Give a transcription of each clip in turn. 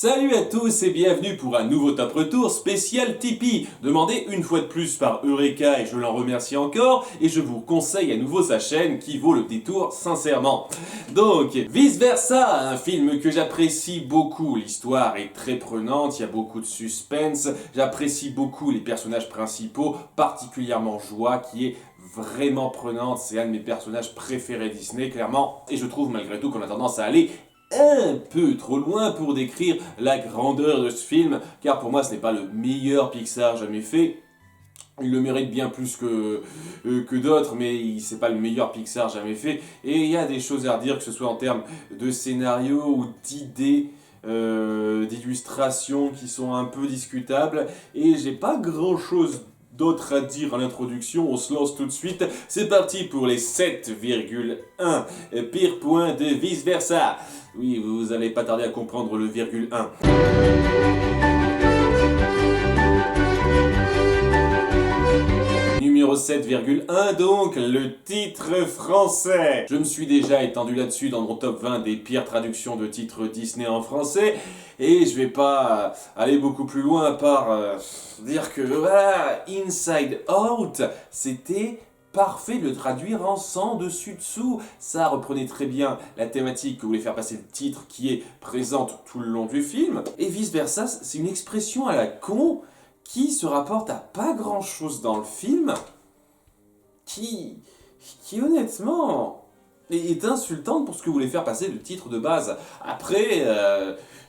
Salut à tous et bienvenue pour un nouveau Top Retour spécial Tipeee, demandé une fois de plus par Eureka et je l'en remercie encore, et je vous conseille à nouveau sa chaîne qui vaut le détour sincèrement. Donc, Vice Versa, un film que j'apprécie beaucoup, l'histoire est très prenante, il y a beaucoup de suspense, j'apprécie beaucoup les personnages principaux, particulièrement Joie qui est vraiment prenante, c'est un de mes personnages préférés Disney clairement, et je trouve malgré tout qu'on a tendance à aller un peu trop loin pour décrire la grandeur de ce film, car pour moi ce n'est pas le meilleur Pixar jamais fait. Il le mérite bien plus que d'autres, mais c'est pas le meilleur Pixar jamais fait. Et il y a des choses à redire, que ce soit en termes de scénario ou d'idées, d'illustrations qui sont un peu discutables. Et j'ai pas grand chose d'autre à dire à l'introduction, on se lance tout de suite. C'est parti pour les 7,1 pire points de Vice Versa. Oui, vous allez pas tarder à comprendre le virgule 1. Numéro 7,1 donc, le titre français. Je me suis déjà étendu là-dessus dans mon top 20 des pires traductions de titres Disney en français, et je vais pas aller beaucoup plus loin à part dire que voilà, Inside Out, c'était parfait de le traduire en sans dessus-dessous. Ça reprenait très bien la thématique que voulait faire passer le titre qui est présente tout le long du film. Et vice versa, c'est une expression à la con qui se rapporte à pas grand-chose dans le film, qui honnêtement est insultante pour ce que voulait faire passer le titre de base. Après,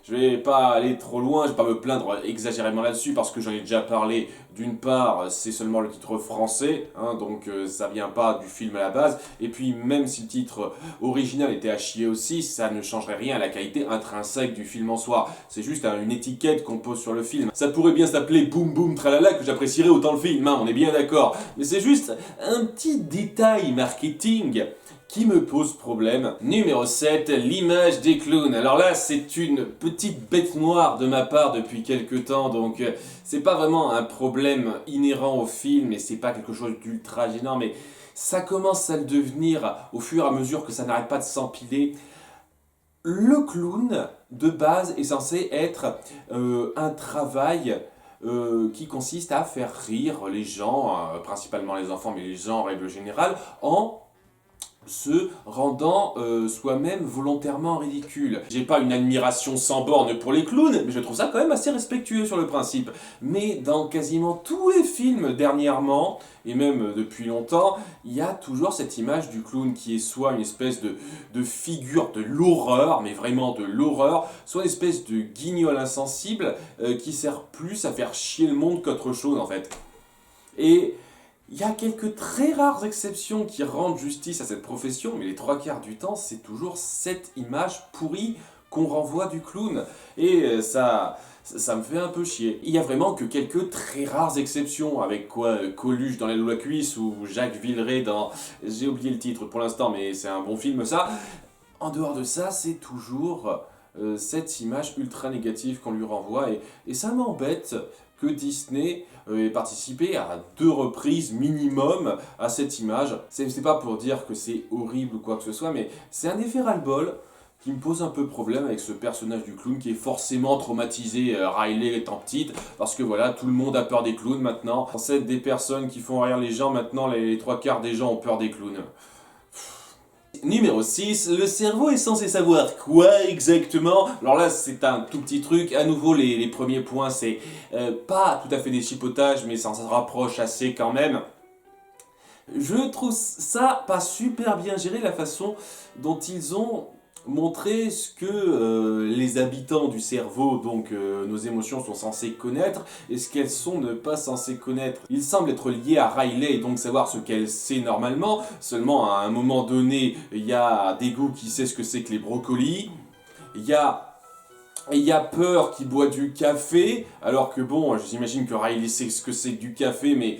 je vais pas aller trop loin, je vais pas me plaindre exagérément là-dessus parce que j'en ai déjà parlé. D'une part, c'est seulement le titre français, hein, donc ça vient pas du film à la base. Et puis même si le titre original était à chier aussi, ça ne changerait rien à la qualité intrinsèque du film en soi. C'est juste une étiquette qu'on pose sur le film. Ça pourrait bien s'appeler Boum Boum Tralala que j'apprécierais autant le film, hein, on est bien d'accord. Mais c'est juste un petit détail marketing qui me pose problème. Numéro 7, l'image des clowns. Alors là, c'est une petite bête noire de ma part depuis quelques temps, donc c'est pas vraiment un problème inhérent au film et c'est pas quelque chose d'ultra gênant, mais ça commence à le devenir au fur et à mesure que ça n'arrête pas de s'empiler. Le clown, de base, est censé être un travail qui consiste à faire rire les gens, principalement les enfants, mais les gens en règle générale, en se rendant soi-même volontairement ridicule. J'ai pas une admiration sans borne pour les clowns, mais je trouve ça quand même assez respectueux sur le principe. Mais dans quasiment tous les films dernièrement, et même depuis longtemps, il y a toujours cette image du clown qui est soit une espèce de figure de l'horreur, mais vraiment de l'horreur, soit une espèce de guignol insensible qui sert plus à faire chier le monde qu'autre chose en fait. Et il y a quelques très rares exceptions qui rendent justice à cette profession, mais les trois quarts du temps, c'est toujours cette image pourrie qu'on renvoie du clown. Et ça me fait un peu chier. Il y a vraiment que quelques très rares exceptions, avec quoi Coluche dans La Loue à cuisse ou Jacques Villeray dans... J'ai oublié le titre pour l'instant, mais c'est un bon film ça. En dehors de ça, c'est toujours cette image ultra négative qu'on lui renvoie, et ça m'embête que Disney ait participé à 2 reprises minimum à cette image. C'est pas pour dire que c'est horrible ou quoi que ce soit, mais c'est un effet ras-le-bol qui me pose un peu problème avec ce personnage du clown qui est forcément traumatisé, Riley étant petite, parce que voilà, tout le monde a peur des clowns maintenant. C'est des personnes qui font rire les gens, maintenant les 3 quarts des gens ont peur des clowns. Numéro 6, le cerveau est censé savoir quoi exactement? Alors là, c'est un tout petit truc. À nouveau, les premiers points, c'est pas tout à fait des chipotages, mais ça s'en rapproche assez quand même. Je trouve ça pas super bien géré, la façon dont ils ont montré ce que les habitants du cerveau, donc nos émotions, sont censés connaître et ce qu'elles sont ne pas censées connaître. Il semble être lié à Riley et donc savoir ce qu'elle sait normalement. Seulement à un moment donné, il y a Dégoût qui sait ce que c'est que les brocolis. Il y a Peur qui boit du café, alors que bon, j'imagine que Riley sait ce que c'est que du café, mais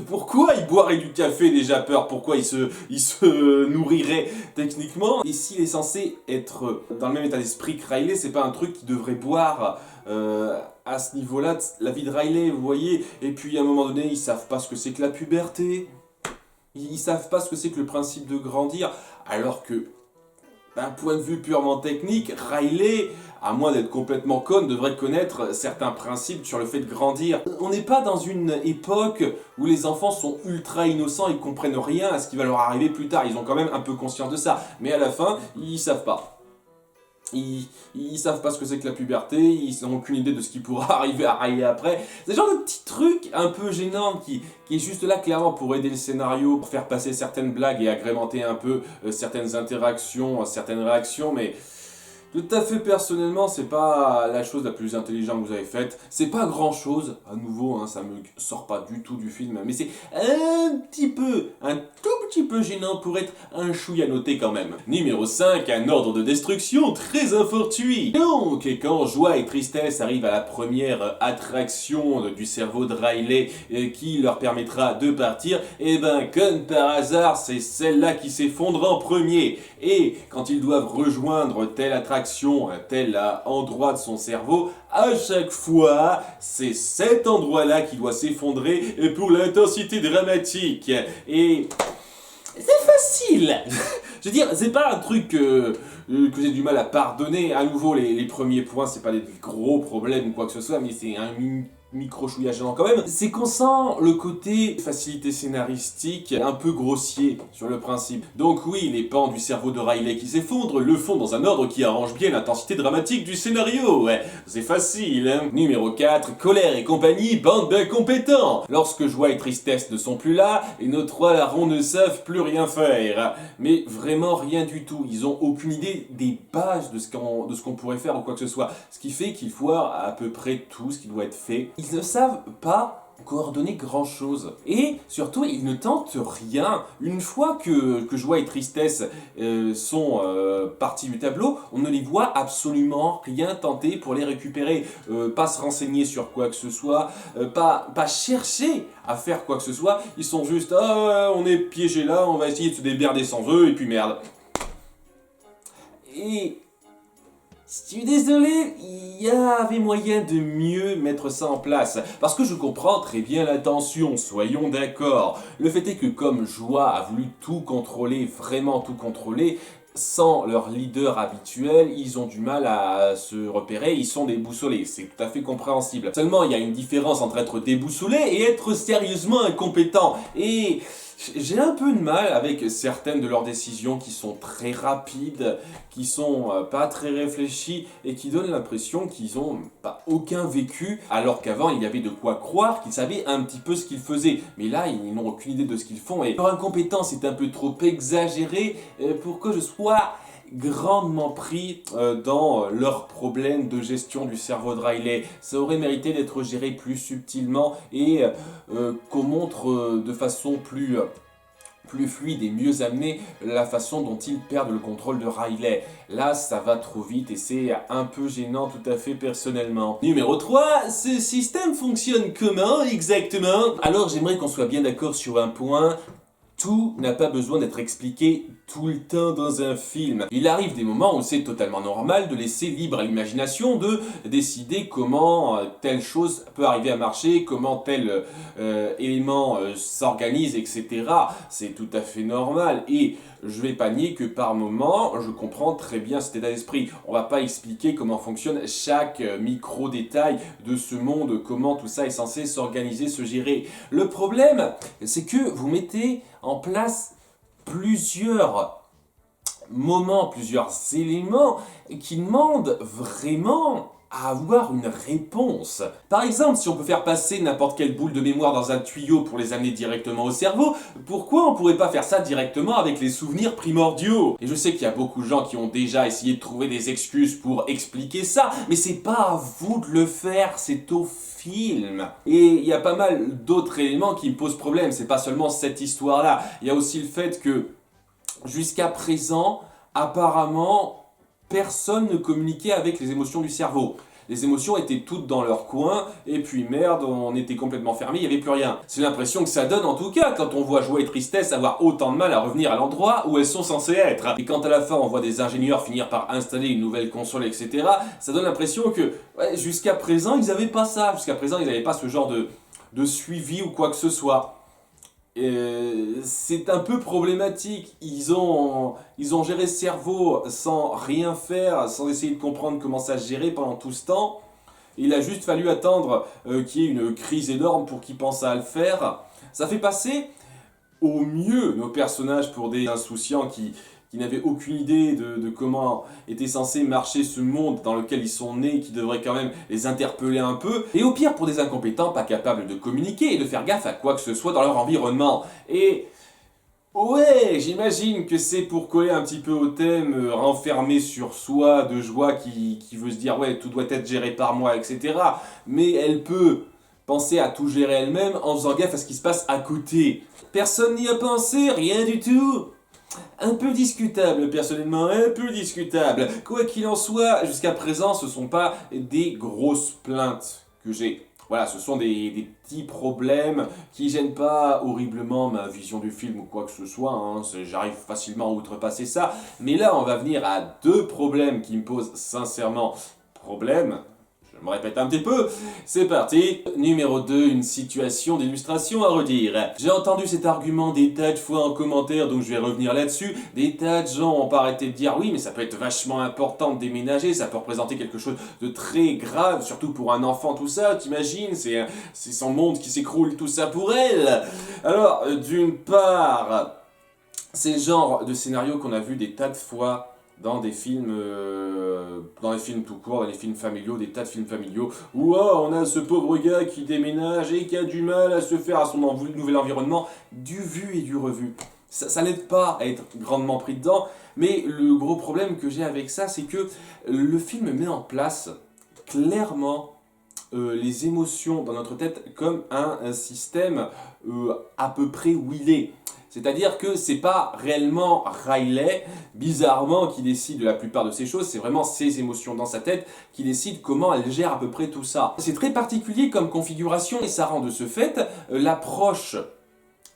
pourquoi il boirait du café déjà Peur? Pourquoi il se nourrirait techniquement? Et s'il est censé être dans le même état d'esprit que Riley, c'est pas un truc qu'il devrait boire à ce niveau-là, la vie de Riley, vous voyez? Et puis à un moment donné, ils savent pas ce que c'est que la puberté, ils savent pas ce que c'est que le principe de grandir, alors que d'un point de vue purement technique, Riley, à moins d'être complètement conne, devrait connaître certains principes sur le fait de grandir. On n'est pas dans une époque où les enfants sont ultra innocents et comprennent rien à ce qui va leur arriver plus tard. Ils ont quand même un peu conscience de ça, mais à la fin, ils savent pas. Ils savent pas ce que c'est que la puberté, ils n'ont aucune idée de ce qui pourra arriver à Riley après. C'est le genre de petits trucs un peu gênants qui est juste là clairement pour aider le scénario, pour faire passer certaines blagues et agrémenter un peu certaines interactions, certaines réactions, mais tout à fait personnellement, c'est pas la chose la plus intelligente que vous avez faite. C'est pas grand chose, à nouveau, hein, ça me sort pas du tout du film, mais c'est un tout petit peu gênant pour être un chouïa à noter quand même. Numéro 5, un ordre de destruction très infortuit. Donc, quand joie et tristesse arrivent à la première attraction du cerveau de Riley qui leur permettra de partir, et ben comme par hasard, c'est celle-là qui s'effondre en premier. Et quand ils doivent rejoindre telle attraction, tel endroit de son cerveau, à chaque fois, c'est cet endroit-là qui doit s'effondrer pour l'intensité dramatique. Et c'est facile. Je veux dire, c'est pas un truc que j'ai du mal à pardonner. À nouveau, les premiers points, c'est pas des gros problèmes ou quoi que ce soit, mais c'est un micro-chouillage gênant quand même. C'est qu'on sent le côté facilité scénaristique un peu grossier sur le principe. Donc oui, les pans du cerveau de Riley qui s'effondrent le font dans un ordre qui arrange bien l'intensité dramatique du scénario. Ouais, c'est facile, hein. Numéro 4, colère et compagnie, bande d'incompétents. Lorsque joie et tristesse ne sont plus là, et nos trois larrons ne savent plus rien faire. Mais vraiment rien du tout. Ils ont aucune idée des bases de ce qu'on pourrait faire ou quoi que ce soit. Ce qui fait qu'il faut à peu près tout ce qui doit être fait. Ils ne savent pas coordonner grand chose. Et surtout, ils ne tentent rien. Une fois que joie et tristesse sont partis du tableau, on ne les voit absolument rien tenter pour les récupérer. Pas se renseigner sur quoi que ce soit, pas chercher à faire quoi que ce soit. Ils sont juste, on est piégé là, on va essayer de se démerder sans eux, et puis merde. Et je suis désolé, il y avait moyen de mieux mettre ça en place. Parce que je comprends très bien l'intention, soyons d'accord. Le fait est que comme Joie a voulu tout contrôler, vraiment tout contrôler, sans leur leader habituel, ils ont du mal à se repérer, ils sont déboussolés. C'est tout à fait compréhensible. Seulement, il y a une différence entre être déboussolé et être sérieusement incompétent. Et j'ai un peu de mal avec certaines de leurs décisions qui sont très rapides, qui sont pas très réfléchies et qui donnent l'impression qu'ils ont pas aucun vécu, alors qu'avant il y avait de quoi croire qu'ils savaient un petit peu ce qu'ils faisaient. Mais là, ils n'ont aucune idée de ce qu'ils font et leur incompétence est un peu trop exagérée pour que je sois grandement pris dans leurs problèmes de gestion du cerveau de Riley. Ça aurait mérité d'être géré plus subtilement et qu'on montre de façon plus fluide et mieux amenée la façon dont ils perdent le contrôle de Riley. Là, ça va trop vite et c'est un peu gênant tout à fait personnellement. Numéro 3, ce système fonctionne comment exactement? Alors j'aimerais qu'on soit bien d'accord sur un point. Tout n'a pas besoin d'être expliqué tout le temps dans un film. Il arrive des moments où c'est totalement normal de laisser libre à l'imagination de décider comment telle chose peut arriver à marcher, comment tel élément s'organise, etc. C'est tout à fait normal et je vais pas nier que par moment, je comprends très bien cet état d'esprit. On va pas expliquer comment fonctionne chaque micro-détail de ce monde, comment tout ça est censé s'organiser, se gérer. Le problème, c'est que vous mettez en place plusieurs moments, plusieurs éléments qui demandent vraiment à avoir une réponse. Par exemple, si on peut faire passer n'importe quelle boule de mémoire dans un tuyau pour les amener directement au cerveau, pourquoi on pourrait pas faire ça directement avec les souvenirs primordiaux? Et je sais qu'il y a beaucoup de gens qui ont déjà essayé de trouver des excuses pour expliquer ça, mais c'est pas à vous de le faire, c'est au film. Et il y a pas mal d'autres éléments qui me posent problème, c'est pas seulement cette histoire-là, il y a aussi le fait que jusqu'à présent, apparemment, personne ne communiquait avec les émotions du cerveau. Les émotions étaient toutes dans leur coin, et puis merde, on était complètement fermé, il n'y avait plus rien. C'est l'impression que ça donne en tout cas quand on voit joie et tristesse avoir autant de mal à revenir à l'endroit où elles sont censées être. Et quand à la fin on voit des ingénieurs finir par installer une nouvelle console, etc., ça donne l'impression que jusqu'à présent ils n'avaient pas ça, jusqu'à présent ils n'avaient pas ce genre de suivi ou quoi que ce soit. c'est un peu problématique. Ils ont géré ce cerveau sans rien faire, sans essayer de comprendre comment ça se gérait pendant tout ce temps. Il a juste fallu attendre qu'il y ait une crise énorme pour qu'ils pensent à le faire. Ça fait passer au mieux nos personnages pour des insouciants qui n'avaient aucune idée de comment était censé marcher ce monde dans lequel ils sont nés, qui devrait quand même les interpeller un peu. Et au pire pour des incompétents pas capables de communiquer et de faire gaffe à quoi que ce soit dans leur environnement. Et ouais, j'imagine que c'est pour coller un petit peu au thème renfermé sur soi de joie qui veut se dire ouais tout doit être géré par moi, etc. Mais elle peut penser à tout gérer elle-même en faisant gaffe à ce qui se passe à côté. Personne n'y a pensé, rien du tout. Un peu discutable, personnellement, un peu discutable. Quoi qu'il en soit, jusqu'à présent, ce ne sont pas des grosses plaintes que j'ai. Voilà, ce sont des petits problèmes qui gênent pas horriblement ma vision du film ou quoi que ce soit. Hein. J'arrive facilement à outrepasser ça. Mais là, on va venir à deux problèmes qui me posent sincèrement problème. Je me répète un petit peu, c'est parti. Numéro 2, une situation d'illustration à redire. J'ai entendu cet argument des tas de fois en commentaire, donc je vais revenir là-dessus. Des tas de gens ont pas arrêté de dire oui, mais ça peut être vachement important de déménager, ça peut représenter quelque chose de très grave, surtout pour un enfant, tout ça, t'imagines, c'est son monde qui s'écroule, tout ça pour elle. Alors, d'une part, c'est le genre de scénario qu'on a vu des tas de fois dans des films tout court, dans les films familiaux, des tas de films familiaux, où oh, on a ce pauvre gars qui déménage et qui a du mal à se faire à son nouvel environnement, du vu et du revu. Ça n'aide pas à être grandement pris dedans, mais le gros problème que j'ai avec ça, c'est que le film met en place clairement les émotions dans notre tête comme un système à peu près wheelé. C'est-à-dire que c'est pas réellement Riley, bizarrement, qui décide de la plupart de ces choses, c'est vraiment ses émotions dans sa tête qui décident comment elle gère à peu près tout ça. C'est très particulier comme configuration et ça rend de ce fait l'approche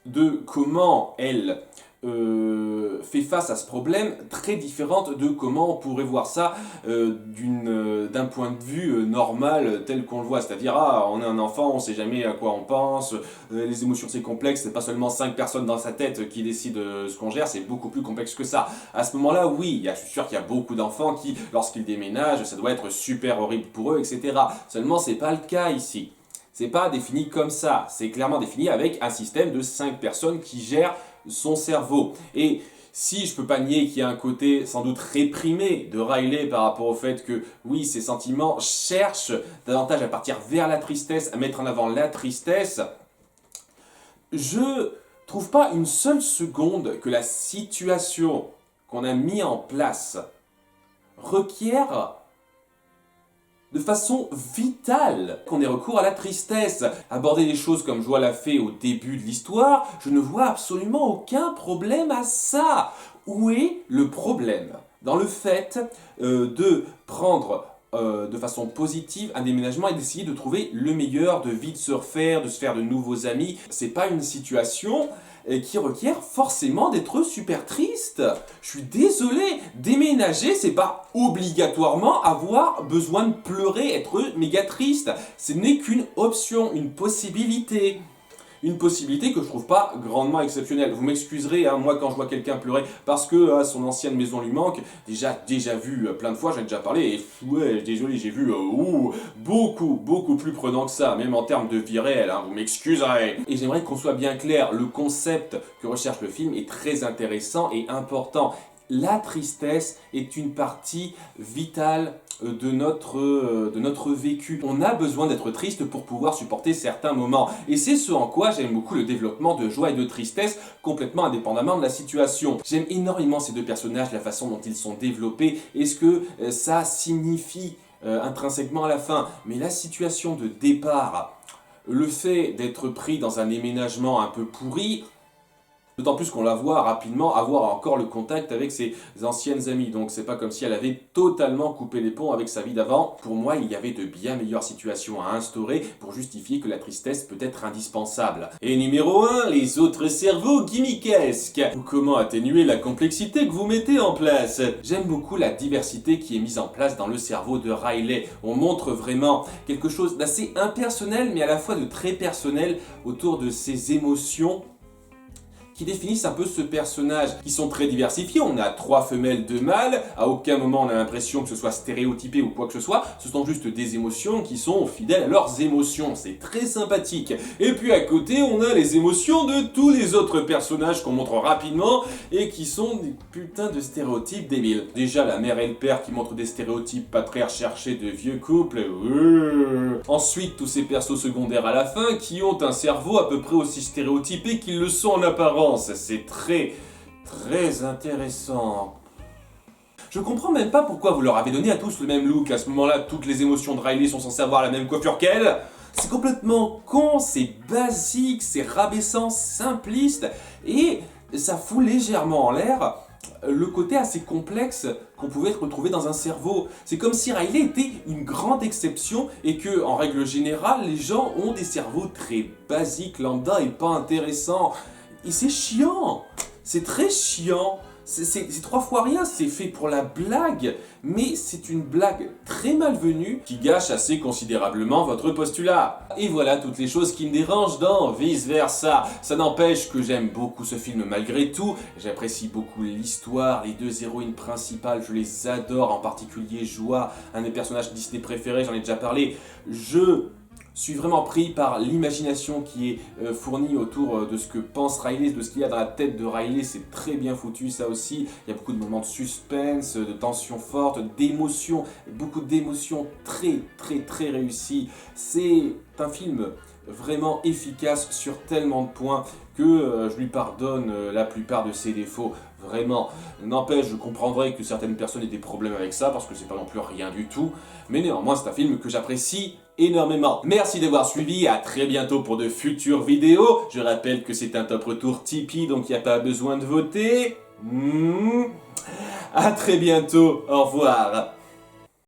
de comment elle fait face à ce problème très différente de comment on pourrait voir ça d'un point de vue normal tel qu'on le voit, c'est-à-dire on est un enfant, on sait jamais à quoi on pense, les émotions c'est complexe, c'est pas seulement 5 personnes dans sa tête qui décident ce qu'on gère, c'est beaucoup plus complexe que ça. À ce moment-là, oui, je suis sûr qu'il y a beaucoup d'enfants qui, lorsqu'ils déménagent, ça doit être super horrible pour eux, etc. Seulement c'est pas le cas ici. C'est pas défini comme ça, c'est clairement défini avec un système de 5 personnes qui gèrent son cerveau. Et si je peux pas nier qu'il y a un côté sans doute réprimé de Riley par rapport au fait que oui, ses sentiments cherchent davantage à partir vers la tristesse, à mettre en avant la tristesse, je trouve pas une seule seconde que la situation qu'on a mis en place requiert de façon vitale qu'on ait recours à la tristesse. Aborder les choses comme Joie l'a fait au début de l'histoire, je ne vois absolument aucun problème à ça. Où est le problème dans le fait de prendre de façon positive un déménagement et d'essayer de trouver le meilleur, de vite se refaire, de se faire de nouveaux amis? C'est pas une situation qui requiert forcément d'être super triste. Je suis désolé, déménager, c'est pas obligatoirement avoir besoin de pleurer, être méga triste. Ce n'est qu'une option, une possibilité. Une possibilité que je trouve pas grandement exceptionnelle. Vous m'excuserez, hein, moi quand je vois quelqu'un pleurer parce que son ancienne maison lui manque, déjà vu plein de fois, j'en ai déjà parlé, et ouais, désolé, j'ai vu beaucoup plus prenant que ça, même en termes de vie réelle, hein, vous m'excuserez. Et j'aimerais qu'on soit bien clair, le concept que recherche le film est très intéressant et important. La tristesse est une partie vitale de notre vécu. On a besoin d'être triste pour pouvoir supporter certains moments. Et c'est ce en quoi j'aime beaucoup le développement de joie et de tristesse, complètement indépendamment de la situation. J'aime énormément ces deux personnages, la façon dont ils sont développés, et ce que ça signifie intrinsèquement à la fin. Mais la situation de départ, le fait d'être pris dans un déménagement un peu pourri, d'autant plus qu'on la voit rapidement avoir encore le contact avec ses anciennes amies. Donc c'est pas comme si elle avait totalement coupé les ponts avec sa vie d'avant. Pour moi, il y avait de bien meilleures situations à instaurer pour justifier que la tristesse peut être indispensable. Et numéro 1, les autres cerveaux gimmickesques. Ou comment atténuer la complexité que vous mettez en place. J'aime beaucoup la diversité qui est mise en place dans le cerveau de Riley. On montre vraiment quelque chose d'assez impersonnel mais à la fois de très personnel autour de ses émotions qui définissent un peu ce personnage, qui sont très diversifiés. On a 3 femelles, 2 mâles, à aucun moment on a l'impression que ce soit stéréotypé ou quoi que ce soit, ce sont juste des émotions qui sont fidèles à leurs émotions, c'est très sympathique. Et puis à côté, on a les émotions de tous les autres personnages qu'on montre rapidement et qui sont des putains de stéréotypes débiles. Déjà la mère et le père qui montrent des stéréotypes pas très recherchés de vieux couples. Ensuite, tous ces persos secondaires à la fin qui ont un cerveau à peu près aussi stéréotypé qu'ils le sont en apparence. C'est très intéressant. Je comprends même pas pourquoi vous leur avez donné à tous le même look. À ce moment-là, toutes les émotions de Riley sont censées avoir la même coiffure qu'elle. C'est complètement con, c'est basique, c'est rabaissant, simpliste, et ça fout légèrement en l'air le côté assez complexe qu'on pouvait retrouver dans un cerveau. C'est comme si Riley était une grande exception et que, en règle générale, les gens ont des cerveaux très basiques, lambda et pas intéressants. Et c'est chiant, c'est très chiant. C'est 3 fois rien, c'est fait pour la blague, mais c'est une blague très malvenue qui gâche assez considérablement votre postulat. Et voilà toutes les choses qui me dérangent dans Vice Versa. Ça n'empêche que j'aime beaucoup ce film malgré tout, j'apprécie beaucoup l'histoire, les 2 héroïnes principales, je les adore, en particulier Joie, un des personnages Disney préférés, j'en ai déjà parlé. Je suis vraiment pris par l'imagination qui est fournie autour de ce que pense Riley, de ce qu'il y a dans la tête de Riley. C'est très bien foutu ça aussi, il y a beaucoup de moments de suspense, de tension forte, d'émotions, beaucoup d'émotions très réussies. C'est un film vraiment efficace sur tellement de points que je lui pardonne la plupart de ses défauts, vraiment. N'empêche, je comprendrais que certaines personnes aient des problèmes avec ça, parce que c'est pas non plus rien du tout, mais néanmoins c'est un film que j'apprécie énormément. Merci d'avoir suivi, à très bientôt pour de futures vidéos. Je rappelle que c'est un top retour Tipeee, donc il n'y a pas besoin de voter. À très bientôt, au revoir.